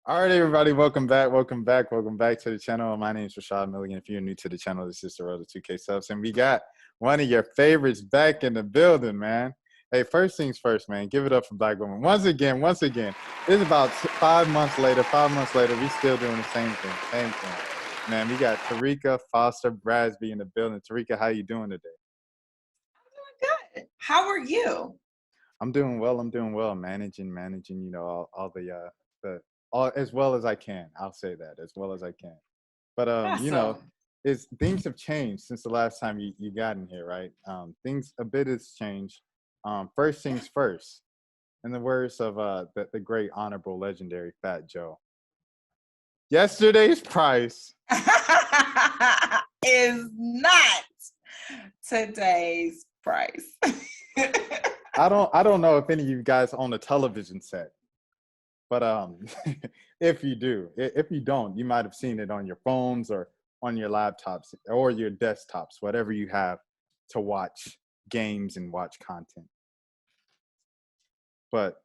All right, everybody, welcome back to the channel. My name is Rashad Milligan. If you're new to the channel, this is the Road to 2K Subs, and we got one of your favorites back in the building, man. Hey, first things first, man, give it up for Black women. Once again, it's about 5 months later, we still doing the same thing. Man, we got Terrika Foster-Brasby in the building. Terrika, how you doing today? I'm doing good. How are you? I'm doing well, managing, all the all as well as I can. I'll say that as well as I can. But Awesome. things have changed since the last time you got in here, right? Things a bit has changed. First things first. In the words of the great honorable legendary Fat Joe. Yesterday's price is not today's price. I don't know if any of you guys own a television set. But if you do, if you don't, you might have seen it on your phones or on your laptops or your desktops, whatever you have to watch games and watch content. But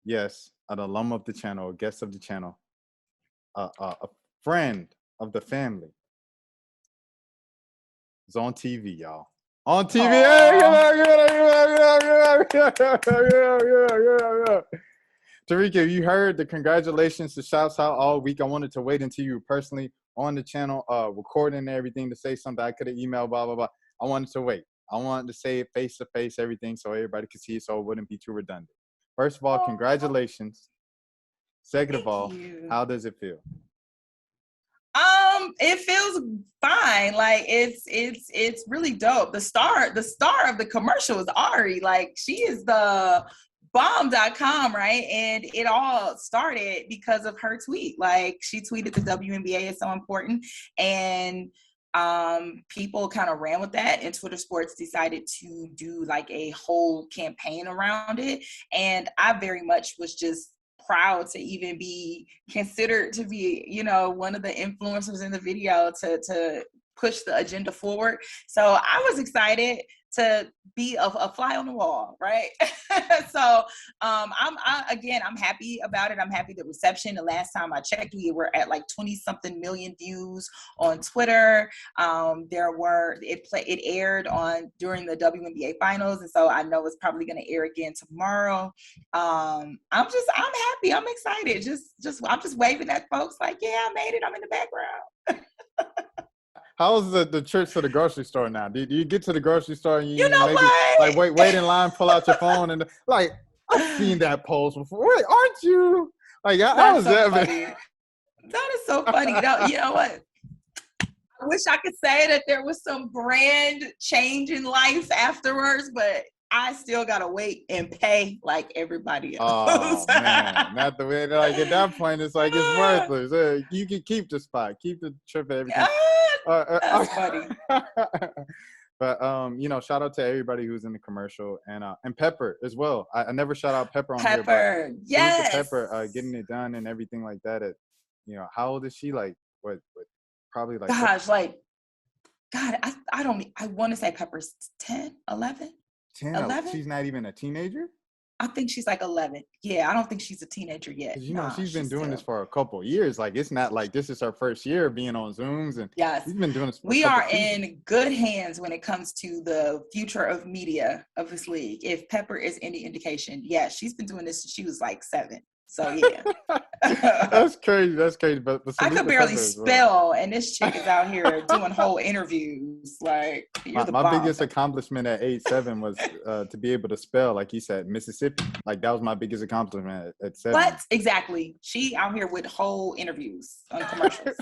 yes, an alum of the channel, a guest of the channel, a friend of the family is on TV, y'all. On TV. Terrika, you heard the congratulations, the shouts out all week. I wanted to wait until you were personally on the channel, recording and everything to say something. I could have emailed, blah, blah, blah. I wanted to wait. I wanted to say it face to face, everything, so everybody could see it, so it wouldn't be too redundant. First of all, congratulations. Second of all, how does it feel? It feels fine. Like it's really dope. The star of the commercial is Ari. Like she is the bomb.com, right? And it all started because of her tweet. Like she tweeted the WNBA is so important, and people kind of ran with that, and Twitter Sports decided to do like a whole campaign around it. And I very much was just proud to even be considered to be, one of the influencers in the video to push the agenda forward. So I was excited to be a fly on the wall, right? So I'm happy about it. I'm happy the reception. The last time I checked, we were at like 20-something million views on Twitter. It aired during the WNBA Finals, and so I know it's probably going to air again tomorrow. I'm happy. I'm excited. I'm just waving at folks like, yeah, I made it. I'm in the background. How's the trip to the grocery store now? Do you get to the grocery store and you know maybe what? like wait in line, pull out your phone, and like I've seen that post before. Wait, aren't you? Like how is that? Funny. That is so funny. You know what? I wish I could say that there was some grand change in life afterwards, but I still gotta wait and pay like everybody else. Oh man, not the way. Like at that point, it's like it's worthless. You can keep the spot, keep the trip, and everything. That's funny. But shout out to everybody who's in the commercial and Pepper as well. I never shout out Pepper on here, but yes, Pepper getting it done and everything like that. How old is she? Like what probably like gosh, like God, I want to say Pepper's 10, 11. 10, 11? She's not even a teenager? I think she's like 11. Yeah, I don't think she's a teenager yet. She's been doing this for a couple of years. Like, it's not like this is her first year being on Zooms. And yes, she's been doing this for we are in good hands when it comes to the future of media of this league. If Pepper is any indication, yeah, she's been doing this since she was like 7. So yeah. That's crazy. But I could barely spell, and this chick is out here doing whole interviews. Like my biggest accomplishment at age 7 was to be able to spell, like you said, Mississippi. Like that was my biggest accomplishment at 7. What? Exactly. She out here with whole interviews on commercials.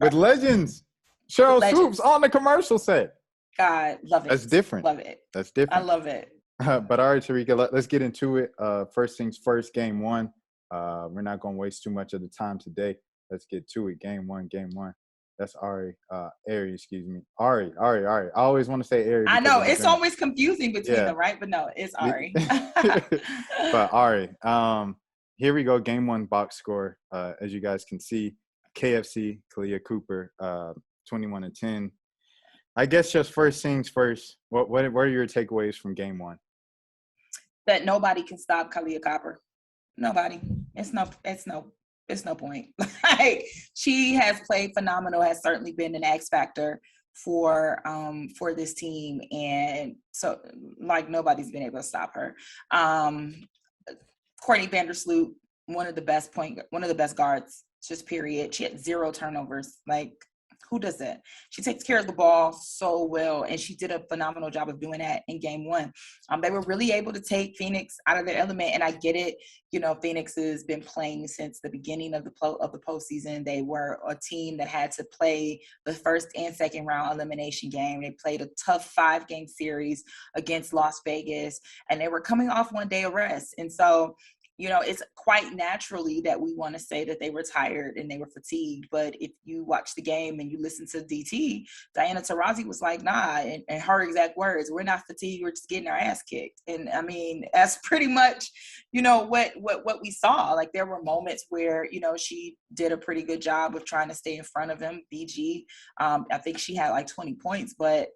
With legends. Cheryl Swoops on the commercial set. God, love it. That's different. Love it. That's different. I love it. But all right, Terrika, let's get into it. First things first, game 1. We're not going to waste too much of the time today. Let's get to it. Game one. That's Ari. Excuse me. Ari. I always want to say Ari. I know. It's always confusing between them, right? But no, it's Ari. But Ari, here we go. Game 1 box score. As you guys can see, KFC, Kalia Cooper, 21-10. I guess just first things first, what are your takeaways from game 1? That nobody can stop Kalia Cooper. Nobody. It's no It's no point. Like, she has played phenomenal, has certainly been an X factor for this team, and so like nobody's been able to stop her. Courtney Vandersloot, one of the best guards, just period. She had 0 turnovers. Like, who does that? She takes care of the ball so well, and she did a phenomenal job of doing that in game 1. They were really able to take Phoenix out of their element, and I get it. You know, Phoenix has been playing since the beginning of the postseason. They were a team that had to play the first and second round elimination game. They played a tough 5-game series against Las Vegas, and they were coming off 1 day of rest. And so, you know, it's quite naturally that we want to say that they were tired and they were fatigued. But if you watch the game and you listen to DT, Diana Taurasi was like, nah, and her exact words, we're not fatigued, we're just getting our ass kicked. And I mean, that's pretty much, you know, what we saw. Like, there were moments where, you know, she did a pretty good job of trying to stay in front of him, BG. I think she had like 20 points, but,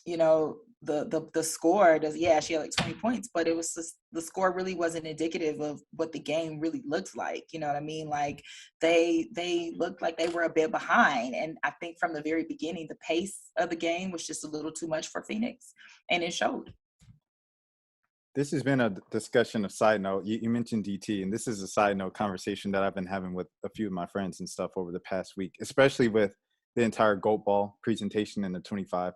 you know, the score does, yeah, she had like 20 points, but it was just, the score really wasn't indicative of what the game really looks like. You know what I mean? Like, they looked like they were a bit behind. And I think from the very beginning, the pace of the game was just a little too much for Phoenix, and it showed. This has been a discussion of side note. You mentioned DT, and this is a side note conversation that I've been having with a few of my friends and stuff over the past week, especially with the entire GOAT Ball presentation in the 25.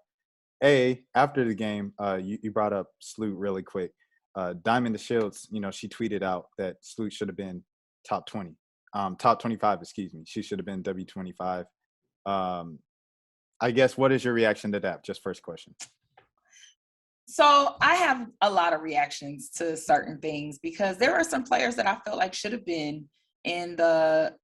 After the game, you brought up Sloot really quick. Diamond DeShields, you know, she tweeted out that Sloot should have been top 20, top 25, excuse me. She should have been W25. I guess, what is your reaction to that? Just first question. So I have a lot of reactions to certain things, because there are some players that I feel like should have been in the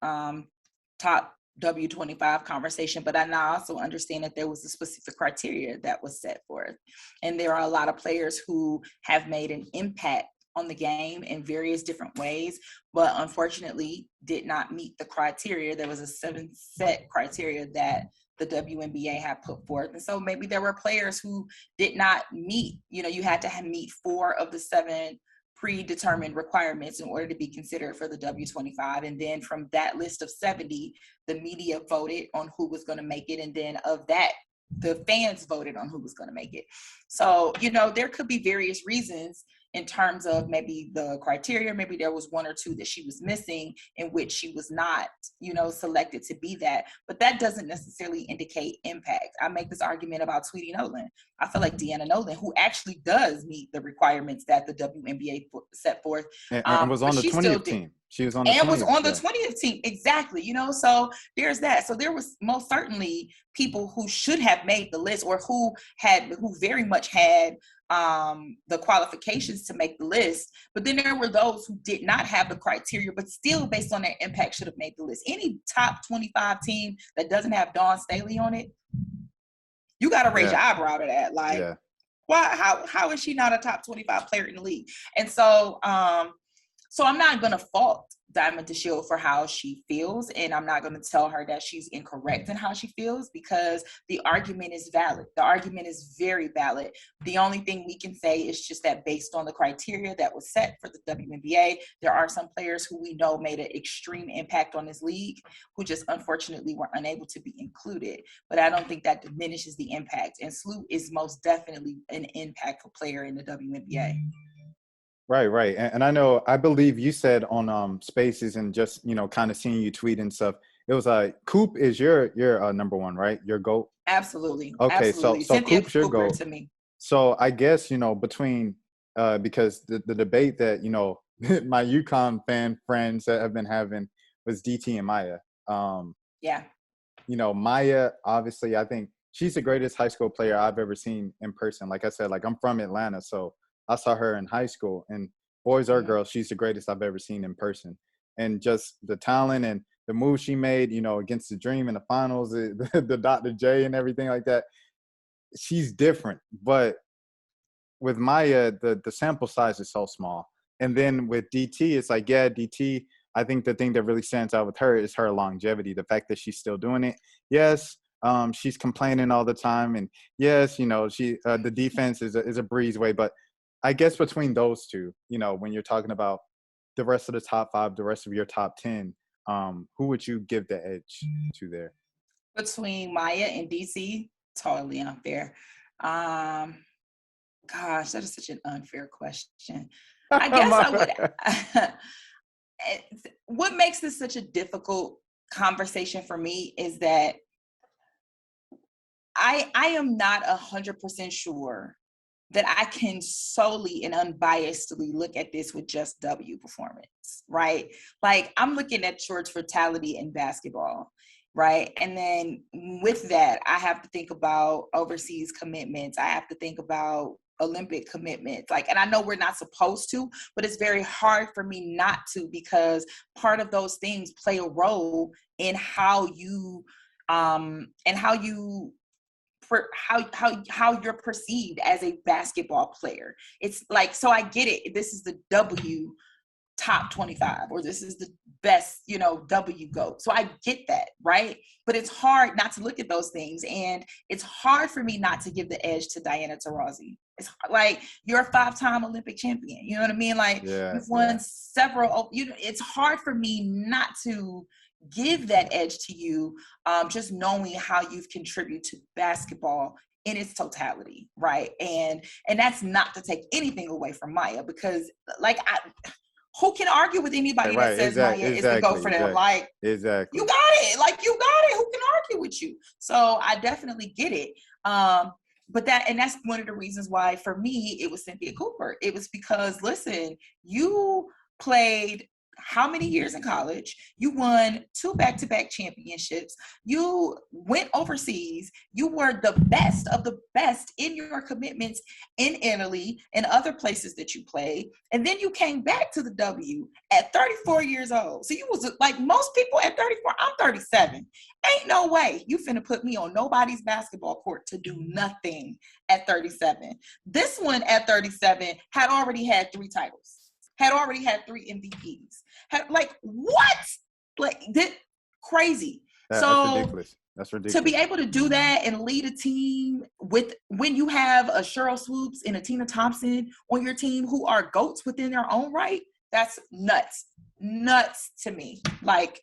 top W25 conversation, but I now also understand that there was a specific criteria that was set forth. And there are a lot of players who have made an impact on the game in various different ways, but unfortunately did not meet the criteria. There was a 7-set criteria that the WNBA had put forth. And so maybe there were players who did not meet, you know, you had to meet 4 of the 7 predetermined requirements in order to be considered for the W25. And then from that list of 70, the media voted on who was going to make it. And then of that, the fans voted on who was going to make it. So, you know, there could be various reasons in terms of maybe the criteria. Maybe there was 1 or 2 that she was missing in which she was not, you know, selected to be that. But that doesn't necessarily indicate impact. I make this argument about Tweety Nolan. I feel like Deanna Nolan, who actually does meet the requirements that the WNBA set forth, and was on the 20th team. She was on the 20th, and was on the 20th team. Exactly. You know, so there's that. So there was most certainly people who should have made the list, or who very much had the qualifications to make the list. But then there were those who did not have the criteria, but still, based on their impact, should have made the list. Any top 25 team that doesn't have Dawn Staley on it, you got to raise your eyebrow to that. Like, why? How is she not a top 25 player in the league? And so, so I'm not going to fault Diamond DeShield for how she feels, and I'm not going to tell her that she's incorrect in how she feels, because the argument is valid. The argument is very valid. The only thing we can say is just that based on the criteria that was set for the WNBA, there are some players who we know made an extreme impact on this league who just unfortunately were unable to be included. But I don't think that diminishes the impact. And Sloot is most definitely an impactful player in the WNBA. Right. And I believe you said on Spaces, and just, you know, kind of seeing you tweet and stuff, it was like Coop is your number 1, right? Your GOAT? Absolutely. Okay, absolutely. so Cynthia Coop's your Cooper GOAT to me. So I guess, you know, between because the debate that, you know, my UConn fan friends that have been having was DT and Maya. You know, Maya, obviously, I think she's the greatest high school player I've ever seen in person. Like I said, like, I'm from Atlanta, so I saw her in high school, and boys or girls, she's the greatest I've ever seen in person. And just the talent and the move she made, you know, against the Dream in the finals, the Dr. J and everything like that. She's different. But with Maya, the sample size is so small. And then with DT, it's like, yeah, DT, I think the thing that really stands out with her is her longevity, the fact that she's still doing it. Yes, she's complaining all the time. And yes, you know, the defense is a breezeway, but I guess between those two, you know, when you're talking about the rest of the top 5, the rest of your top 10, who would you give the edge to there? Between Maya and DC, totally unfair. Um, Gosh, that is such an unfair question. I guess My I would. bad. What makes this such a difficult conversation for me is that I am not 100% sure that I can solely and unbiasedly look at this with just W performance, right? Like I'm looking at George totality in basketball, right? And then with that, I have to think about overseas commitments. I have to think about Olympic commitments. Like, and I know we're not supposed to, but it's very hard for me not to because part of those things play a role in how you and how you for how you're perceived as a basketball player. It's like, so I get it. This is the W top 25, or this is the best, W GOAT. So I get that, right? But it's hard not to look at those things. And it's hard for me not to give the edge to Diana Taurasi. It's like, you're a 5-time Olympic champion. You know what I mean? Like you've won several, it's hard for me not to give that edge to you, just knowing how you've contributed to basketball in its totality, right? And that's not to take anything away from Maya, because like who can argue with anybody that says Maya is the GOAT for them? Like, exactly. You got it. Like, you got it. Who can argue with you? So I definitely get it. But that's one of the reasons why for me it was Cynthia Cooper. It was because, listen, you played how many years in college? You won 2 back-to-back championships. You went overseas. You were the best of the best in your commitments in Italy and other places that you played. And then you came back to the W at 34 years old. So you was like most people at 34. I'm 37. Ain't no way you finna put me on nobody's basketball court to do nothing at 37. This one at 37 had already had 3 titles. Had already had 3 MVPs. Like, what? Like, crazy. That's ridiculous. That's ridiculous. To be able to do that and lead a team when you have a Cheryl Swoops and a Tina Thompson on your team who are GOATs within their own right, that's nuts. Nuts to me. Like,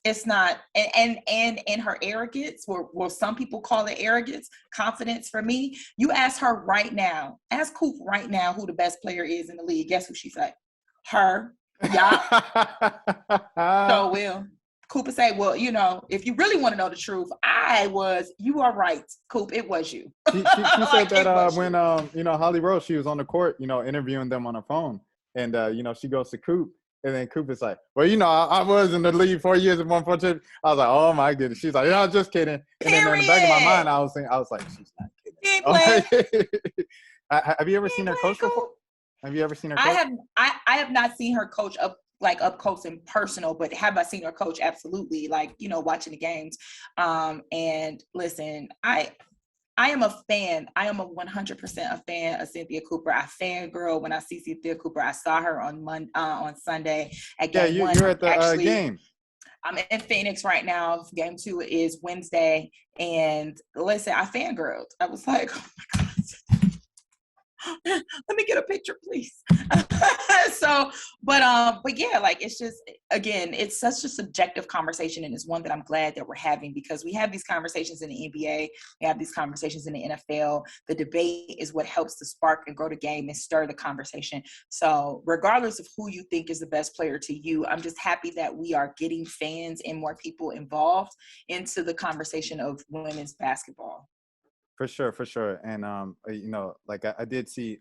it's not, and her arrogance, or some people call it arrogance, confidence. For me, you ask her right now, ask Coop right now who the best player is in the league. Guess who she say? Her. Yeah. So will Cooper say, well, if you really want to know the truth, you are right, Coop, it was you. She said that when Holly Rose, she was on the court, interviewing them on her phone, and she goes to Coop. And then Coop is like, well, I was in the league 4 years and won 4 championships. I was like, oh my goodness. She's like, yeah, just kidding. And then in the back of my mind, I was like, she's not kidding. Have you ever seen her coach before? Have you ever seen her coach? I have not seen her coach up close and personal, but have I seen her coach? Absolutely. Like, watching the games. And listen, I am a fan. I am a 100% a fan of Cynthia Cooper. I fangirl when I see Cynthia Cooper. I saw her on Sunday at game 1. You're at the game. I'm in Phoenix right now. Game 2 is Wednesday. And listen, I fangirled. I was like, oh my God. Let me get a picture, please. But yeah, like, it's just, again, it's such a subjective conversation, and it's one that I'm glad that we're having, because we have these conversations in the NBA, we have these conversations in the NFL. The debate is what helps to spark and grow the game and stir the conversation. So regardless of who you think is the best player to you, I'm just happy that we are getting fans and more people involved into the conversation of women's basketball. For sure. And, like I did see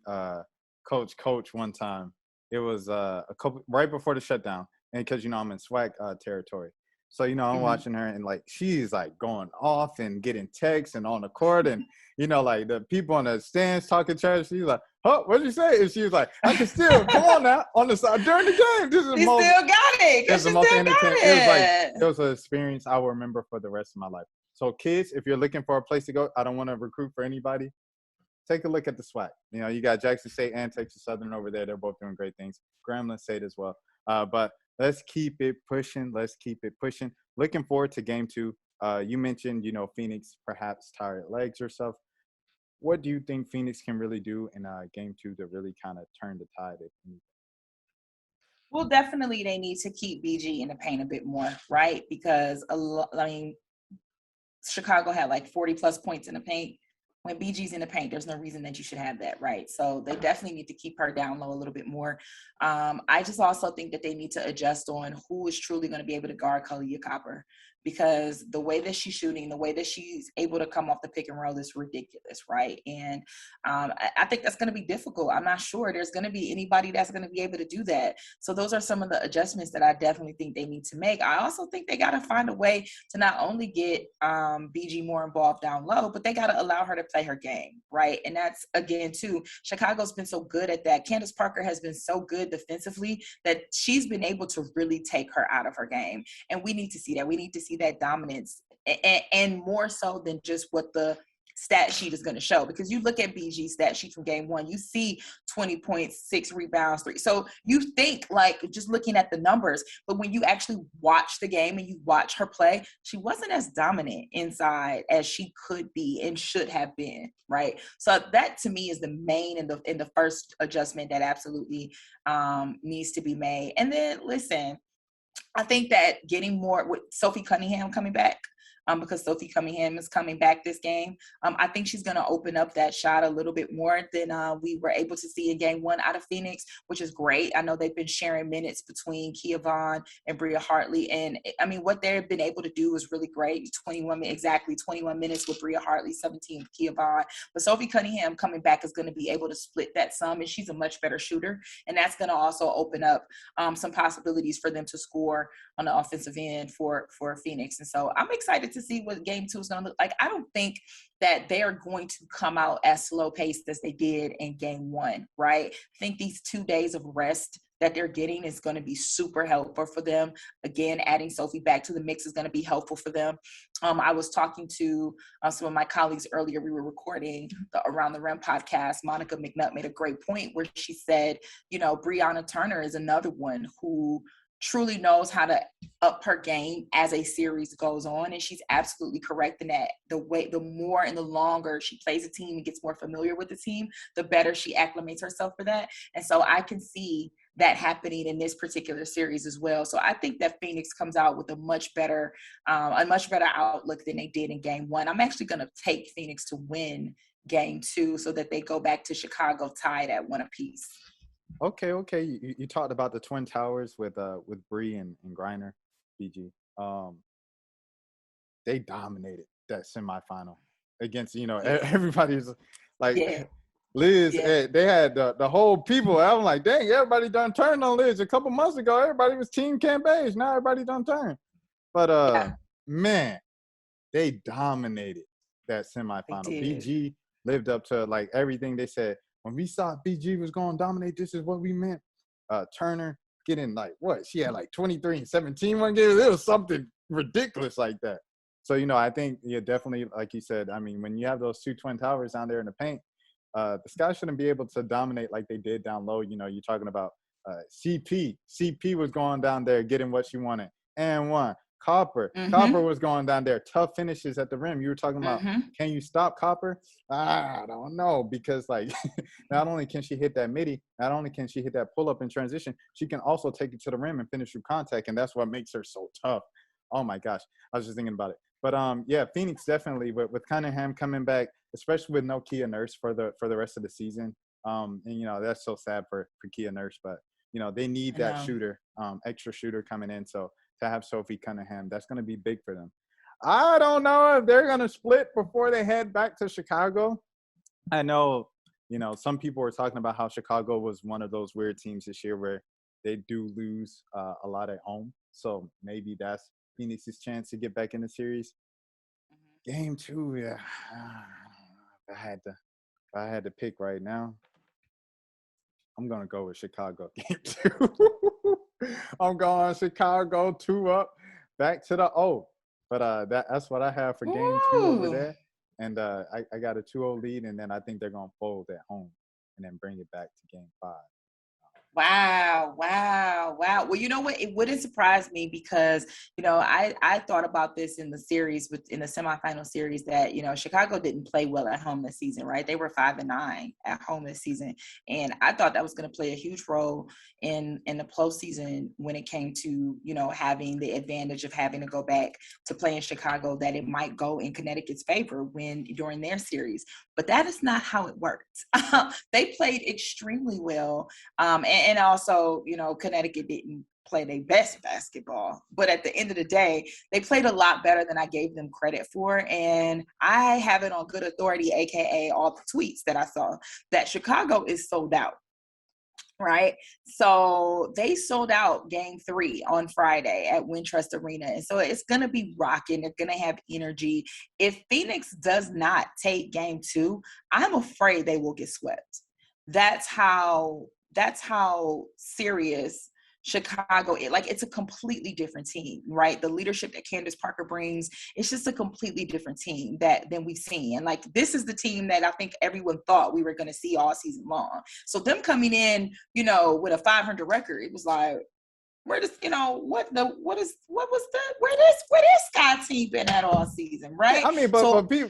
Coach one time. It was a couple right before the shutdown. And because, I'm in SWAC territory. So, I'm watching her, and like, she's like going off and getting texts and on the court. And, like the people on the stands talking trash. She's like, oh, what'd you say? And she was like, I can still, come on now, on the side during the game. This is the most, still got it. It's the most entertaining. It was an experience I will remember for the rest of my life. So kids, if you're looking for a place to go, I don't want to recruit for anybody. Take a look at the SWAC. You got Jackson State and Texas Southern over there. They're both doing great things. Grambling State as well. But let's keep it pushing. Looking forward to game 2. You mentioned, Phoenix perhaps tired legs or stuff. What do you think Phoenix can really do in game 2 to really kind of turn the tide? Well, definitely they need to keep BG in the paint a bit more, right? Because Chicago had like 40 plus points in the paint. When BG's in the paint, there's no reason that you should have that, right? So they definitely need to keep her down low a little bit more. I just also think that they need to adjust on who is truly going to be able to guard Kalia Copper, because the way that she's shooting, the way that she's able to come off the pick and roll is ridiculous, right? And I think that's going to be difficult. I'm not sure there's going to be anybody that's going to be able to do that. So those are some of the adjustments that I definitely think they need to make. I also think they got to find a way to not only get BG more involved down low, but they got to allow her to play her game, right? And that's, again, too, Chicago's been so good at that. Candace Parker has been so good defensively that she's been able to really take her out of her game. And we need to see that. We need to see that dominance, and more so than just what the stat sheet is going to show, because you look at BG's stat sheet from game one, you see 20 points, 6 rebounds, 3. So you think like just looking at the numbers, but when you actually watch the game and you watch her play, she wasn't as dominant inside as she could be and should have been, right? So that to me is the main in the first adjustment that absolutely needs to be made. And then listen, I think that getting more with Sophie Cunningham coming back, because Sophie Cunningham is coming back this game, I think she's going to open up that shot a little bit more than we were able to see in game one out of Phoenix, which is great. I know they've been sharing minutes between Kia Vaughn and Bria Hartley. And I mean, what they've been able to do is really great. 21 minutes with Bria Hartley, 17 with Kia Vaughn. But Sophie Cunningham coming back is going to be able to split that some, and she's a much better shooter. And that's going to also open up some possibilities for them to score on the offensive end for Phoenix. And so I'm excited to see what game two is going to look like. I don't think that they are going to come out as slow paced as they did in game one, right? I think these 2 days of rest that they're getting is going to be super helpful for them. Again, adding Sophie back to the mix is going to be helpful for them. I was talking to some of my colleagues earlier. We were recording the Around the Rim podcast. Monica McNutt made a great point where she said, you know, Brianna Turner is another one who truly knows how to up her game as a series goes on. And she's absolutely correct in that the more and the longer she plays a team and gets more familiar with the team, the better she acclimates herself for that. And so I can see that happening in this particular series as well. So I think that Phoenix comes out with a much better outlook than they did in game one. I'm actually going to take Phoenix to win game two so that they go back to Chicago tied at 1 apiece. Okay. You talked about the Twin Towers with Bree and Griner, BG. They dominated that semifinal against, you know, everybody's like, Yeah. Liz. Yeah. They had the whole people. I'm like, dang, everybody done turned on Liz. A couple months ago, everybody was Team Campaigns. Now everybody done turned. But man, they dominated that semifinal. BG lived up to like everything they said. When we saw BG was going to dominate, this is what we meant. Turner getting like what? She had like 23 and 17 one game. It was something ridiculous like that. So, you know, I think, yeah, definitely, like you said, I mean, when you have those two Twin Towers down there in the paint, the Sky shouldn't be able to dominate like they did down low. You know, you're talking about CP. CP was going down there getting what she wanted. And one. Copper. Mm-hmm. Copper was going down there. Tough finishes at the rim. You were talking about, can you stop Copper? I don't know, because like not only can she hit that midi, not only can she hit that pull-up in transition, she can also take it to the rim and finish through contact, and that's what makes her so tough. Oh my gosh, I was just thinking about it. But yeah, Phoenix definitely with Cunningham coming back, especially with no Kia Nurse for the rest of the season. And you know that's so sad for Kia Nurse, but you know they need that shooter, extra shooter coming in. So to have Sophie Cunningham, that's going to be big for them. I don't know if they're going to split before they head back to Chicago. I know, you know, some people were talking about how Chicago was one of those weird teams this year where they do lose a lot at home. So maybe that's Phoenix's chance to get back in the series. Game two, yeah. If I had to pick right now, I'm going to go with Chicago game two. I'm going Chicago 2 up, back to the O. But that's what I have for game two over there. And I got a 2-0 lead, and then I think they're going to fold at home and then bring it back to game 5. Wow, wow, wow. Well, you know what? It wouldn't surprise me because, I thought about this in the series, in the semifinal series, that, Chicago didn't play well at home this season, right? They were 5-9 at home this season. And I thought that was going to play a huge role in the postseason when it came to, having the advantage of having to go back to play in Chicago, that it might go in Connecticut's favor during their series. But that is not how it worked. They played extremely well. And also, Connecticut didn't play their best basketball. But at the end of the day, they played a lot better than I gave them credit for. And I have it on good authority, AKA all the tweets that I saw, that Chicago is sold out. Right. So they sold out game 3 on Friday at Wintrust Arena. And so it's going to be rocking. They're going to have energy. If Phoenix does not take game 2, I'm afraid they will get swept. That's how serious Chicago is. Like, it's a completely different team, right? The leadership that Candace Parker brings, it's just a completely different team than we've seen. And like, this is the team that I think everyone thought we were going to see all season long. So them coming in, with a 500 record, it was like, where this Sky team been at all season, right? Yeah, I mean,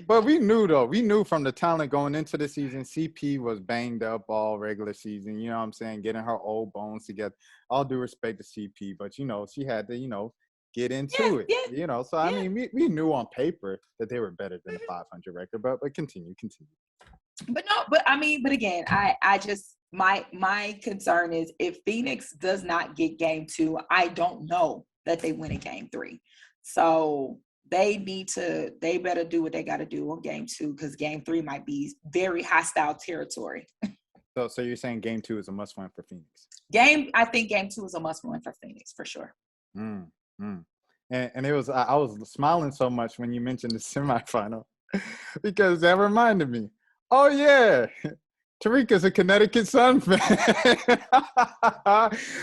but we knew though. We knew from the talent going into the season, CP was banged up all regular season. You know what I'm saying? Getting her old bones together. All due respect to CP, but she had to get into it. So I mean, we knew on paper that they were better than the 500 record. But continue. But again, I just my concern is if Phoenix does not get game 2, I don't know that they win a game 3. So they better do what they got to do on game 2, because game 3 might be very hostile territory. So you're saying game 2 is a must win for Phoenix? I think game 2 is a must win for Phoenix for sure. And it was, I was smiling so much when you mentioned the semifinal because that reminded me. Oh yeah, Terrika's a Connecticut Sun fan.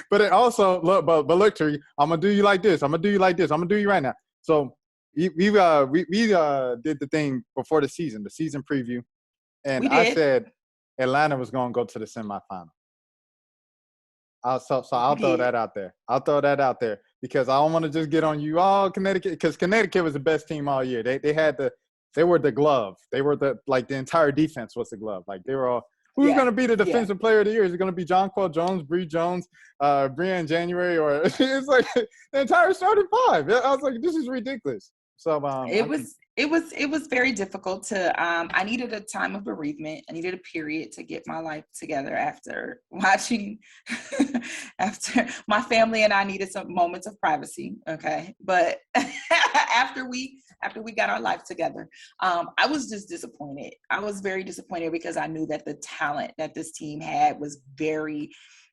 But it also look, but look, Terrika, I'm gonna do you like this. I'm gonna do you like this. I'm gonna do you right now. So we did the thing before the season preview, and I said Atlanta was gonna go to the semifinal. I'll throw that out there. I'll throw that out there because I don't want to just get on you all Connecticut, because Connecticut was the best team all year. They were the glove. They were the entire defense was the glove. Like they were all. Who's going to be the defensive player of the year? Is it going to be Jonquel Jones, Bree Jones, Brianne January, or it's like the entire starting 5? I was like, this is ridiculous. So it was very difficult to I needed a time of bereavement. I needed a period to get my life together after watching after my family and I needed some moments of privacy. Okay. But after we got our life together, I was just disappointed. I was very disappointed because I knew that the talent that this team had was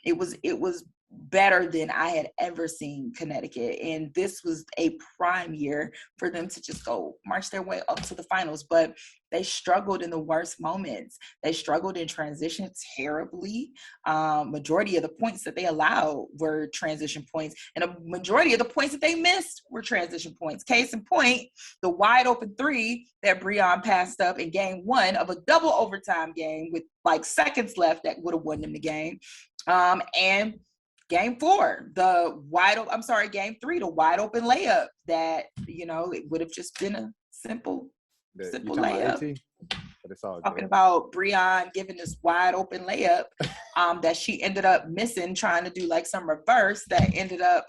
it was better than I had ever seen Connecticut. And this was a prime year for them to just go march their way up to the finals. But they struggled in the worst moments. They struggled in transition terribly. Majority of the points that they allowed were transition points. And a majority of the points that they missed were transition points. Case in point, the wide open 3 that Breon passed up in game 1 of a double overtime game with like seconds left that would have won them the game. And game 4, game 3, the wide open layup that, it would have just been a simple layup. But it's all talking about Breon giving this wide open layup that she ended up missing, trying to do like some reverse that ended up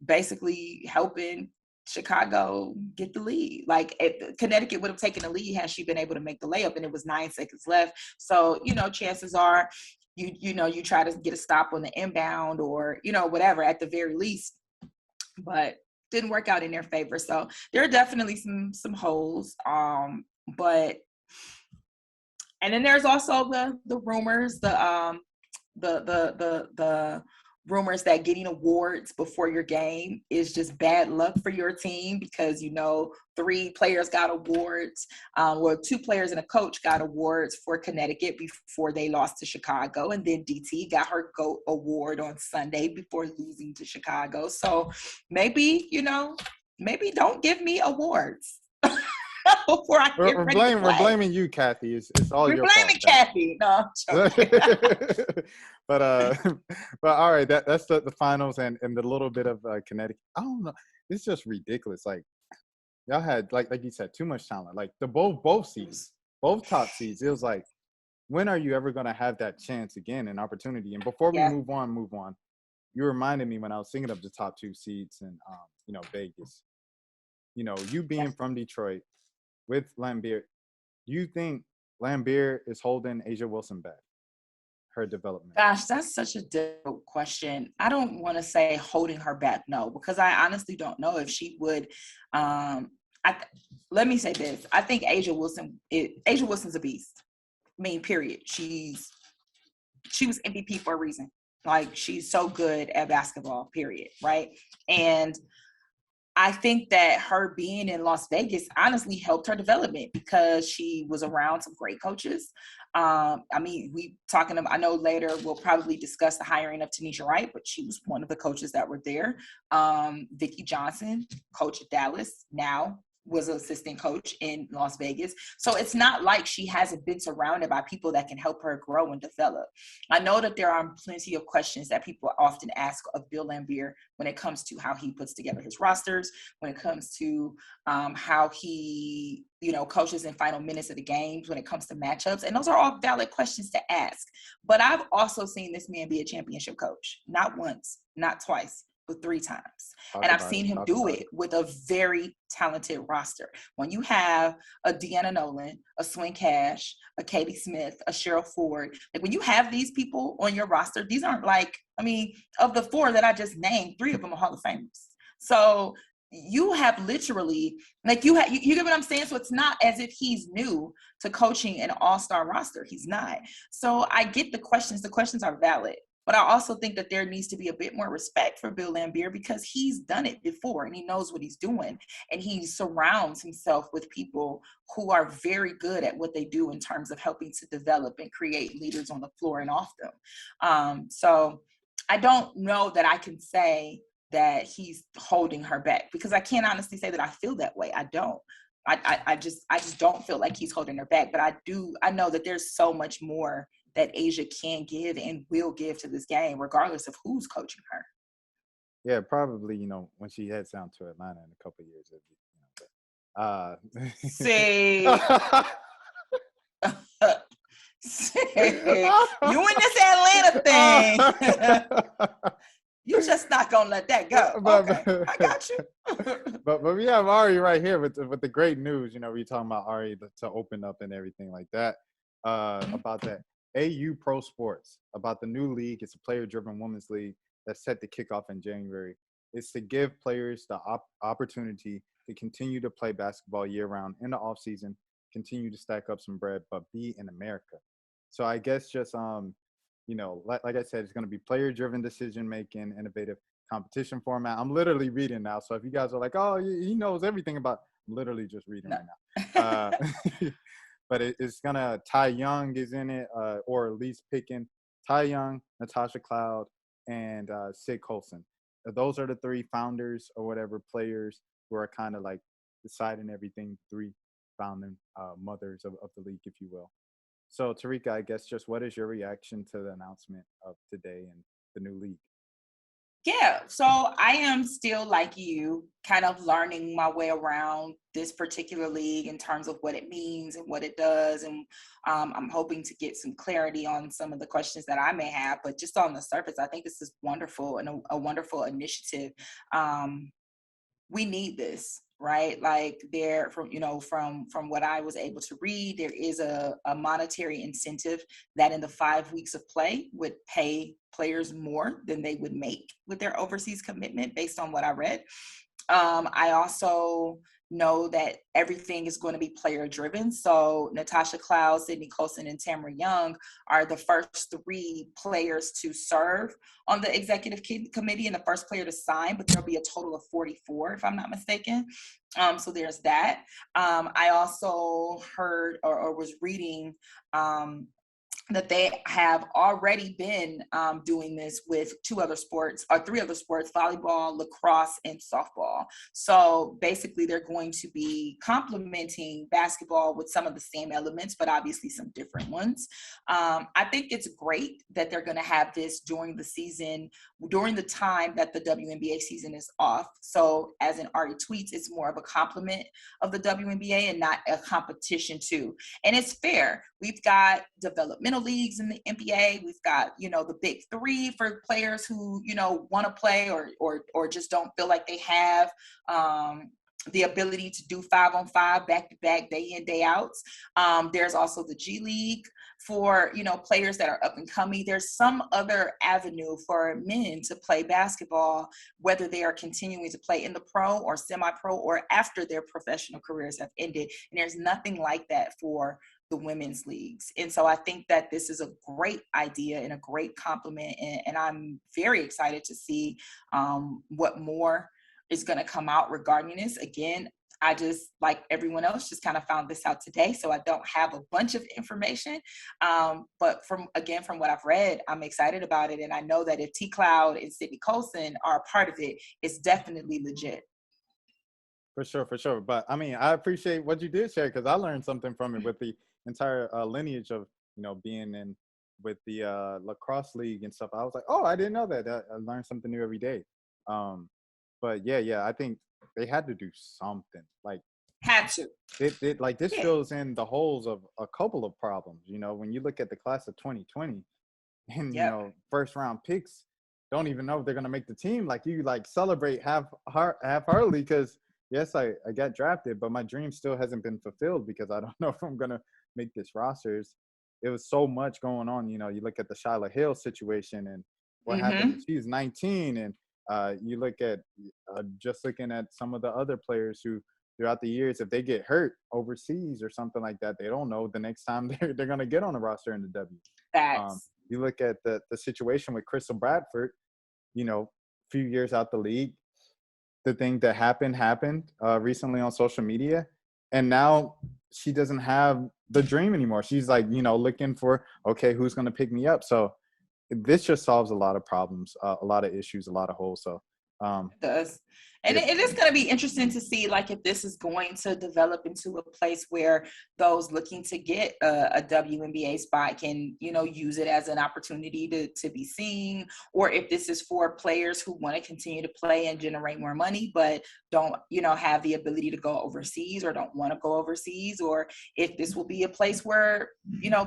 basically helping Chicago get the lead. Like Connecticut would have taken the lead had she been able to make the layup, and it was 9 seconds left. So, chances are you try to get a stop on the inbound or, whatever at the very least, but didn't work out in their favor. So there are definitely some holes. But and then there's also the rumors, the rumors that getting awards before your game is just bad luck for your team because 3 players got awards, 2 players and a coach got awards for Connecticut before they lost to Chicago, and then DT got her GOAT award on Sunday before losing to Chicago. So maybe don't give me awards. before I get ready to play. We're blaming you, Kathy. It's all your fault. We're blaming Kathy. No, I'm joking. but all right, that's the finals and the little bit of Connecticut. I don't know. It's just ridiculous. Like y'all had like you said, too much talent. Like the both seeds, both top seeds. It was like, when are you ever gonna have that chance again, an opportunity? And before we move on, you reminded me when I was thinking of the top two seeds in Vegas. You being from Detroit with Lambier, do you think Lambier is holding A'ja Wilson back, her development? Gosh, that's such a difficult question. I don't want to say holding her back, no, because I honestly don't know if she would. Let me say this. I think A'ja Wilson's a beast. I mean, period. She was MVP for a reason. Like, she's so good at basketball, period, right? And I think that her being in Las Vegas honestly helped her development because she was around some great coaches. I know later we'll probably discuss the hiring of Tanisha Wright, but she was one of the coaches that were there. Vicki Johnson, coach at Dallas, now was an assistant coach in Las Vegas. So it's not like she hasn't been surrounded by people that can help her grow and develop. I know that there are plenty of questions that people often ask of Bill Lambier when it comes to how he puts together his rosters, when it comes to how he, coaches in final minutes of the games, when it comes to matchups. And those are all valid questions to ask. But I've also seen this man be a championship coach, not once, not twice, but 3 times. And I've seen him do it with a very talented roster. When you have a Deanna Nolan, a Swin Cash, a Katie Smith, a Cheryl Ford, like when you have these people on your roster, these aren't of the 4 that I just named, 3 of them are Hall of Famers. So you have literally, you get what I'm saying? So it's not as if he's new to coaching an all-star roster. He's not. So I get the questions. The questions are valid. But I also think that there needs to be a bit more respect for Bill Lambier because he's done it before and he knows what he's doing. And he surrounds himself with people who are very good at what they do in terms of helping to develop and create leaders on the floor and off them. So I don't know that I can say that he's holding her back because I can't honestly say that I feel that way. I don't. I just don't feel like he's holding her back. But I know that there's so much more that A'ja can give and will give to this game, regardless of who's coaching her. Yeah, probably, when she heads down to Atlanta in a couple of years. See, you in this Atlanta thing. You're just not gonna let that go. Okay, I got you. but we have Ari right here with the great news. We're talking about Ari to open up and everything like that. About that AU Pro Sports, about the new league. It's a player-driven women's league that's set to kick off in January. It's to give players the opportunity to continue to play basketball year-round in the off-season, continue to stack up some bread, but be in America. So I guess just like I said, it's going to be player-driven decision-making, innovative competition format. I'm literally reading now, so if you guys are like, oh, he knows everything about, I'm literally just reading right now. But it's going to, Ty Young is in it, or at least picking Ty Young, Natasha Cloud, and Sid Colson. Those are the 3 founders or whatever players who are kind of like deciding everything, 3 founding mothers of the league, if you will. So, Terrika, I guess just what is your reaction to the announcement of today and the new league? Yeah, so I am still like you, kind of learning my way around this particular league in terms of what it means and what it does. And I'm hoping to get some clarity on some of the questions that I may have. But just on the surface, I think this is wonderful and a wonderful initiative. We need this, right? Like from what I was able to read, there is a monetary incentive that in the 5 weeks of play would pay players more than they would make with their overseas commitment based on what I read. I also know that everything is going to be player driven. So Natasha Cloud, Sydney Colson, and Tamara Young are the first 3 players to serve on the executive committee and the first player to sign, but there'll be a total of 44, if I'm not mistaken. So there's that. I also heard or was reading that they have already been doing this with 3 other sports, volleyball, lacrosse, and softball. So basically they're going to be complementing basketball with some of the same elements, but obviously some different ones. I think it's great that they're going to have this during the season, during the time that the WNBA season is off. So as in Ari tweets, it's more of a complement of the WNBA and not a competition too. And it's fair. We've got developmental leagues in the NBA. We've got, the big 3 for players who, want to play or just don't feel like they have the ability to do 5-on-5 back-to-back, day in, day outs. There's also the G League for, players that are up and coming. There's some other avenue for men to play basketball, whether they are continuing to play in the pro or semi-pro or after their professional careers have ended. And there's nothing like that for the women's leagues. And so I think that this is a great idea and a great compliment. And I'm very excited to see what more is going to come out regarding this. Again, I just, like everyone else, just kind of found this out today. So I don't have a bunch of information. But from what I've read, I'm excited about it. And I know that if T Cloud and Sydney Colson are a part of it, it's definitely legit. For sure. But I mean, I appreciate what you did share, because I learned something from it with the entire lineage of, being in with the lacrosse league and stuff. I was like, oh, I didn't know that. I learned something new every day. But yeah, I think they had to do something. Like, had to. It like this fills in the holes of a couple of problems. When you look at the class of 2020, and first round picks don't even know if they're gonna make the team. Like, you celebrate half early because yes, I got drafted, but my dream still hasn't been fulfilled because I don't know if I'm gonna make this rosters. It was so much going on. You look at the Shyla Hill situation and what happened when she's 19, and you look at just looking at some of the other players who throughout the years, if they get hurt overseas or something like that, they don't know the next time they're going to get on a roster in the W. You look at the situation with Crystal Bradford, few years out the league, the thing that happened recently on social media, and now she doesn't have the dream anymore. She's looking for, okay, who's going to pick me up? So this just solves a lot of problems, a lot of issues, a lot of holes. So it does. And it is going to be interesting to see, if this is going to develop into a place where those looking to get a WNBA spot can, use it as an opportunity to be seen, or if this is for players who want to continue to play and generate more money, but don't, have the ability to go overseas or don't want to go overseas, or if this will be a place where,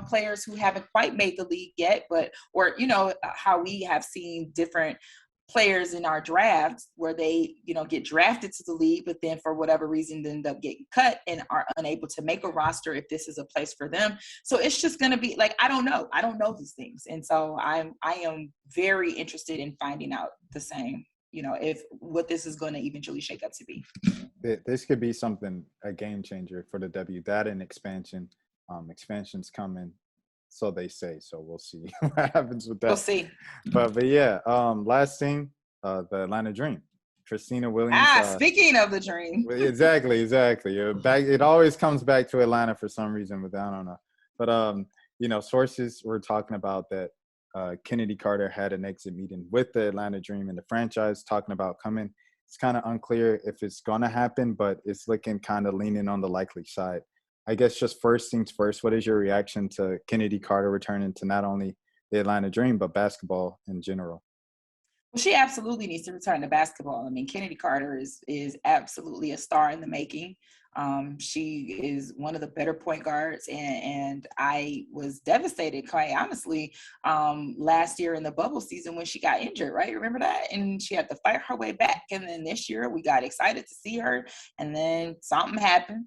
players who haven't quite made the league yet, or how we have seen different players in our drafts where they, get drafted to the league, but then for whatever reason end up getting cut and are unable to make a roster, if this is a place for them. So it's just going to be I don't know these things. And so I am very interested in finding out the same, if what this is going to eventually shake up to be. This could be something, a game changer for the W. That and expansion. Expansion's coming. So they say. So we'll see what happens with that. We'll see. But yeah, last thing, the Atlanta Dream, Christina Williams. Speaking of the Dream. Exactly. It always comes back to Atlanta for some reason, but I don't know. But sources were talking about that Kennedy Carter had an exit meeting with the Atlanta Dream and the franchise, talking about coming. It's kind of unclear if it's gonna happen, but it's looking kind of leaning on the likely side. I guess just first things first, what is your reaction to Kennedy Carter returning to not only the Atlanta Dream, but basketball in general? Well, she absolutely needs to return to basketball. I mean, Kennedy Carter is absolutely a star in the making. She is one of the better point guards, and I was devastated, quite honestly, last year in the bubble season when she got injured, right? Remember that? And she had to fight her way back. And then this year we got excited to see her, and then something happened.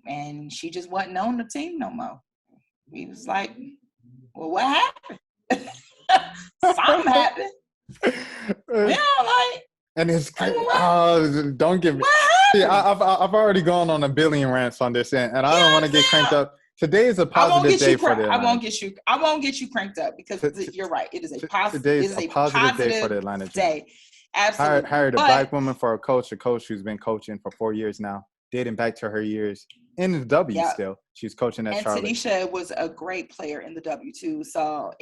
And she just wasn't on the team no more. We was like, well, what happened? Something happened. And it's don't give me. See, I've already gone on a billion rants on this, and I don't want to get cranked up. Today is a positive day for the Atlanta. I won't get you cranked up because you're right. It is a positive. Today is a positive day for the Atlanta day. Absolutely. Hired a black woman for a coach who's been coaching for 4 years now, dating back to her years in the W still. She was coaching at And Charlotte. Tanisha was a great player in the W2. So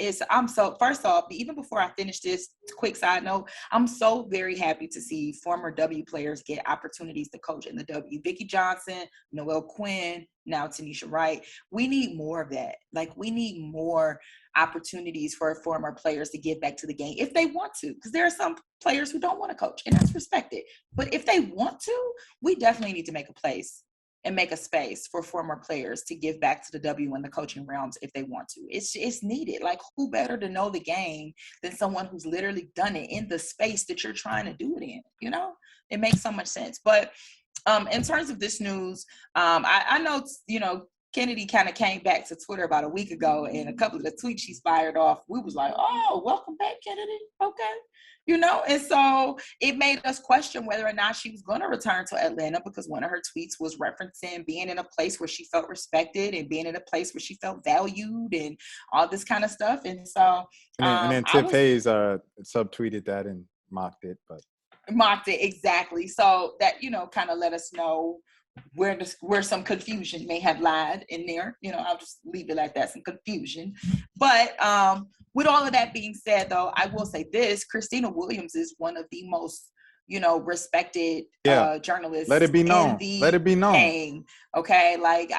first off, even before I finish this, quick side note, I'm so very happy to see former W players get opportunities to coach in the W. Vicki Johnson, Noelle Quinn, now Tanisha Wright. We need more of that. Like, we need more opportunities for former players to give back to the game if they want to, because there are some players who don't want to coach, and that's respected. But if they want to, we definitely need to make a place and make a space for former players to give back to the W in the coaching realms if they want to. It's needed. Like, who better to know the game than someone who's literally done it in the space that you're trying to do it in? You know, it makes so much sense. But in terms of this news, I know, Kennedy kind of came back to Twitter about a week ago, and a couple of the tweets she's fired off, we was like, oh, welcome back, Kennedy. Okay. And so it made us question whether or not she was going to return to Atlanta, because one of her tweets was referencing being in a place where she felt respected and being in a place where she felt valued and all this kind of stuff. And so, and then Tip Hayes subtweeted that and mocked it, exactly. So that, kind of let us know where some confusion may have lied in there. I'll just leave it like that, some confusion. But with all of that being said, though, I will say this: Christina Williams is one of the most respected journalists. Let it be known. Let it be known. Game. Okay, like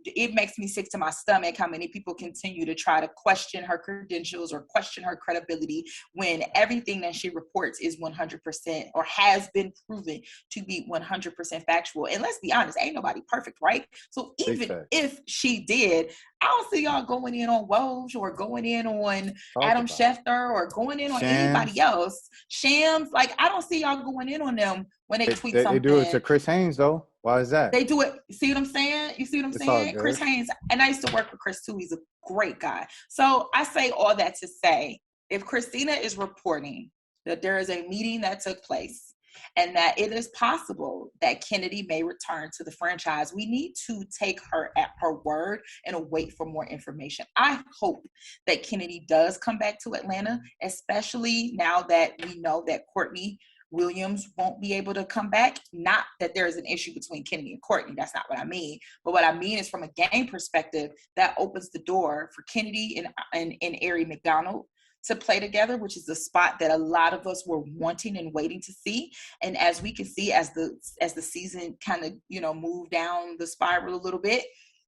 it makes me sick to my stomach how many people continue to try to question her credentials or question her credibility when everything that she reports is 100% or has been proven to be 100% factual. And let's be honest, ain't nobody perfect, right? So even if she did, I don't see y'all going in on Woj or going in on Adam Schefter or going in on anybody else. Shams, like, I don't see y'all going in on them when they tweet something. They do it to Chris Haynes, though. Why is that? They do it. See what I'm saying? You see what I'm saying? Chris Haynes, and I used to work with Chris too. He's a great guy. So I say all that to say, if Christina is reporting that there is a meeting that took place and that it is possible that Kennedy may return to the franchise, we need to take her at her word and wait for more information. I hope that Kennedy does come back to Atlanta, especially now that we know that Courtney Williams won't be able to come back. Not that there is an issue between Kennedy and Courtney. That's not what I mean. But what I mean is, from a game perspective, that opens the door for Kennedy and Arie McDonald to play together, which is a spot that a lot of us were wanting and waiting to see. And as we can see, as the season kind of, moved down the spiral a little bit,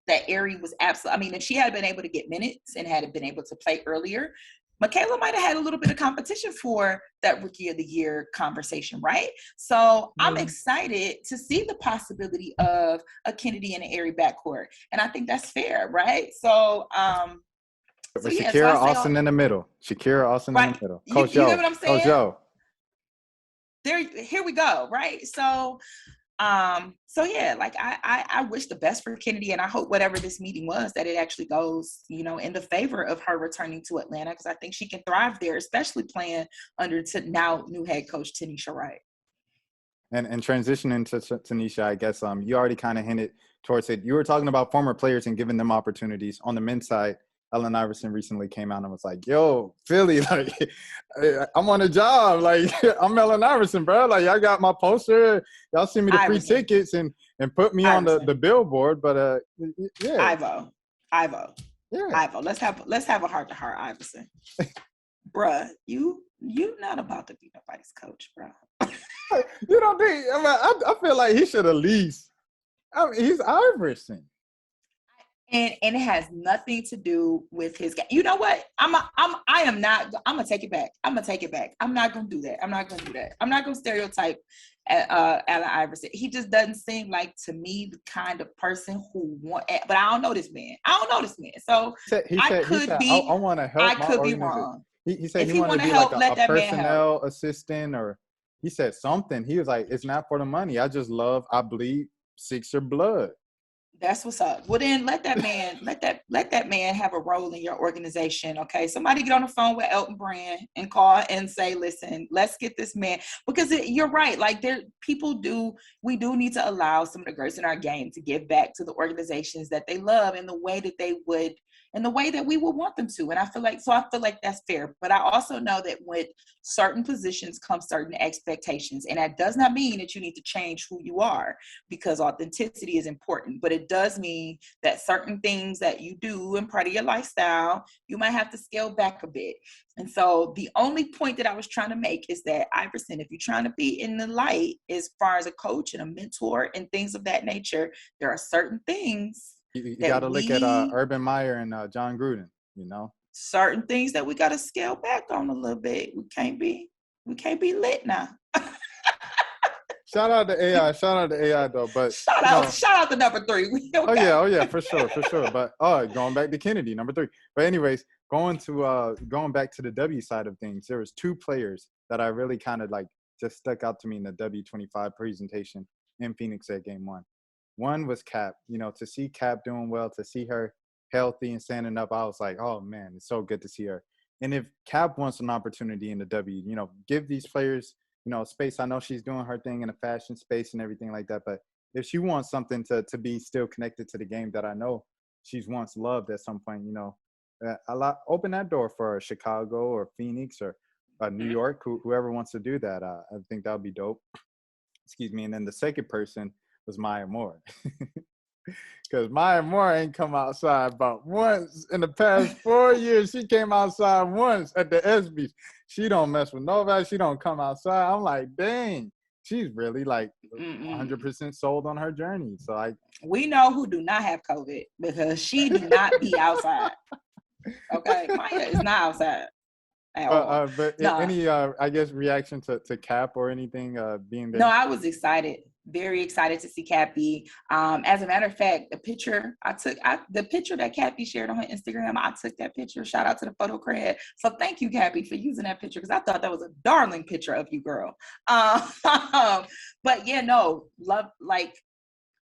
that Arie was absolutely, I mean, if she had been able to get minutes and had been able to play earlier, Michaela might have had a little bit of competition for that Rookie of the Year conversation, right? So I'm excited to see the possibility of a Kennedy and an Arie backcourt. And I think that's fair, right? So, Shakira Austin in the middle. Shakira Austin in the middle. Coach you get what I'm saying? Coach Joe. Here we go, right? So yeah, like I wish the best for Kennedy, and I hope whatever this meeting was, that it actually goes, in the favor of her returning to Atlanta, because I think she can thrive there, especially playing under now new head coach Tanisha Wright. And transitioning to Tanisha, I guess you already kind of hinted towards it. You were talking about former players and giving them opportunities. On the men's side, Allen Iverson recently came out and was like, yo, Philly, like, I'm on a job. Like, I'm Allen Iverson, bro. Like, I got my poster. Y'all send me the free tickets and put me on the billboard. But, yeah. Ivo. Yeah. Ivo. Let's have a heart-to-heart, Iverson. Bruh, you not about to be nobody's coach, bro. You don't think? I feel like he should at least. I mean, he's Iverson. And it has nothing to do with his game. You know what? I'm gonna take it back. I'm not gonna do that. I'm not gonna stereotype Allen Iverson. He just doesn't seem like, to me, the kind of person who but I don't know this man. So I want to help. I could be wrong. He said he wanted to be like a personnel assistant, or he said something. He was like, it's not for the money. I bleed Sixer blood. That's what's up. Well, then let that man have a role in your organization. Okay. Somebody get on the phone with Elton Brand and call and say, listen, let's get this man, because you're right. Like, we do need to allow some of the greats in our game to give back to the organizations that they love in the way that they would, in the way that we would want them to. And I feel like that's fair. But I also know that with certain positions come certain expectations. And that does not mean that you need to change who you are, because authenticity is important. But it it does mean that certain things that you do and part of your lifestyle, you might have to scale back a bit. And so the only point that I was trying to make is that, Iverson, if you're trying to be in the light as far as a coach and a mentor and things of that nature, there are certain things You that got to look at Urban Meyer and John Gruden, you know? Certain things that we got to scale back on a little bit. We can't be lit now. Shout out to AI. Shout out to AI though. But shout out to number 3. Oh yeah, for sure. But going back to Kennedy, number 3. But anyways, going back to the W side of things, there was 2 players that I really kind of like just stuck out to me in the W25 presentation in Phoenix at game 1. One was Cap. You know, to see Cap doing well, to see her healthy and standing up, I was like, oh man, it's so good to see her. And if Cap wants an opportunity in the W, you know, give these players, you know, space. I know she's doing her thing in a fashion space and everything like that, but if she wants something to be still connected to the game that I know she's once loved at some point, you know, open that door for Chicago or Phoenix or New York, whoever wants to do that. I think that would be dope. Excuse me. And then the second person was Maya Moore. Because Maya Moore ain't come outside about once in the past 4 years. She came outside once at the ESPYs. She don't mess with nobody. She don't come outside. I'm like, dang, she's really like 100% sold on her journey. So we know who do not have COVID because she do not be outside. Okay, Maya is not outside at all. But no. Any, I guess, reaction to Cap or anything being there? No, I was excited. Very excited to see Cappy. As a matter of fact, the picture that Cappy shared on her Instagram, I took that picture. Shout out to the photo cred. So thank you, Cappy, for using that picture because I thought that was a darling picture of you, girl. But yeah, no, love, like,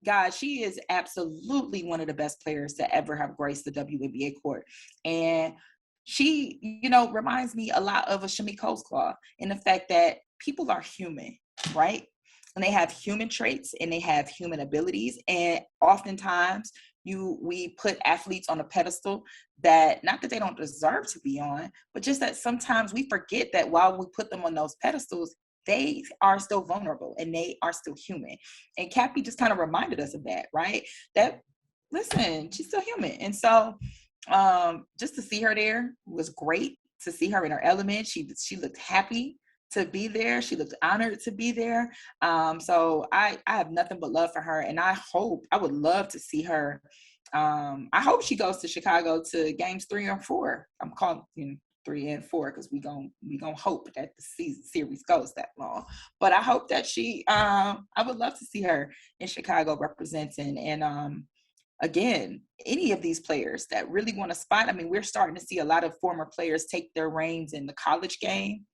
guys, she is absolutely one of the best players to ever have graced the WNBA court. And she, you know, reminds me a lot of a Shamik Holdsclaw in the fact that people are human, right? And they have human traits and they have human abilities. And oftentimes we put athletes on a pedestal that, not that they don't deserve to be on, but just that sometimes we forget that while we put them on those pedestals, they are still vulnerable and they are still human. And Cappy just kind of reminded us of that, right? That, listen, she's still human. And so just to see her there was great. To see her in her element, she looked happy to be there. She looked honored to be there. So I have nothing but love for her. And I would love to see her. I hope she goes to Chicago to games 3 or 4. I'm calling 3 and 4 because we gonna hope that the series goes that long. But I hope that I would love to see her in Chicago representing. And again, any of these players that really want a spot. I mean, we're starting to see a lot of former players take their reins in the college game.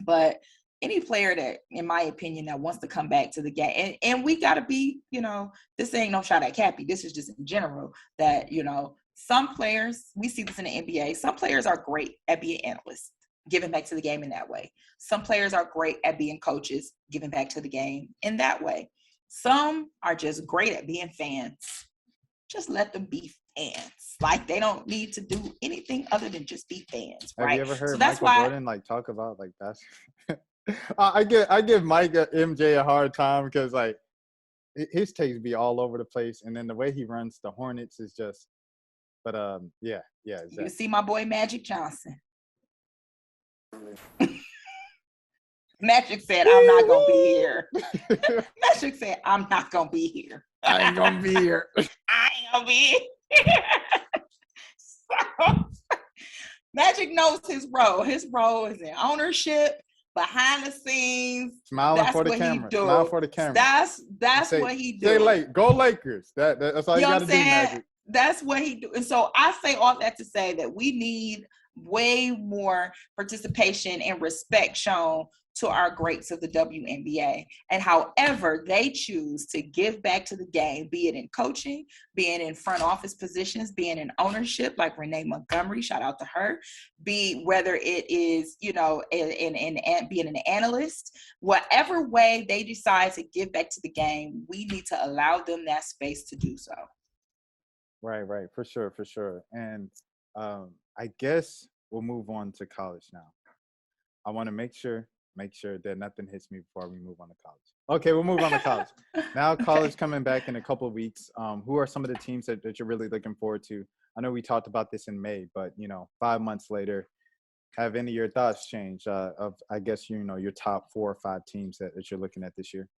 But any player that, in my opinion, that wants to come back to the game, and we got to be, you know, this ain't no shot at Cappy. This is just in general that, you know, some players, we see this in the NBA, some players are great at being analysts, giving back to the game in that way. Some players are great at being coaches, giving back to the game in that way. Some are just great at being fans. Just let them be fans. Like, they don't need to do anything other than just be fans, right? Have you ever heard Michael Jordan like talk about like basketball? I give Mike MJ a hard time because like his takes be all over the place, and then the way he runs the Hornets is just. But yeah, exactly. You see my boy Magic Johnson. Magic said, "I'm not gonna be here." Magic said, "I'm not gonna be here. I ain't gonna be here. I ain't gonna be here." So, Magic knows his role. His role is in ownership, behind the scenes. Smiling for the camera. Smile for the camera. That's what he do. Go Lakers. That's all you gotta do, Magic. That's what he do. And so I say all that to say that we need way more participation and respect shown to our greats of the WNBA. And however they choose to give back to the game, be it in coaching, being in front office positions, being in ownership, like Renee Montgomery, shout out to her, whether it is, you know, in being an analyst, whatever way they decide to give back to the game, we need to allow them that space to do so. Right, for sure. And I guess we'll move on to college now. I want to make sure that nothing hits me before we move on to college. Okay, we'll move on to college. Now Okay. college coming back in a couple of weeks. Who are some of the teams that you're really looking forward to? I know we talked about this in May, but 5 months later, have any of your thoughts changed of I guess your top 4 or 5 teams that you're looking at this year?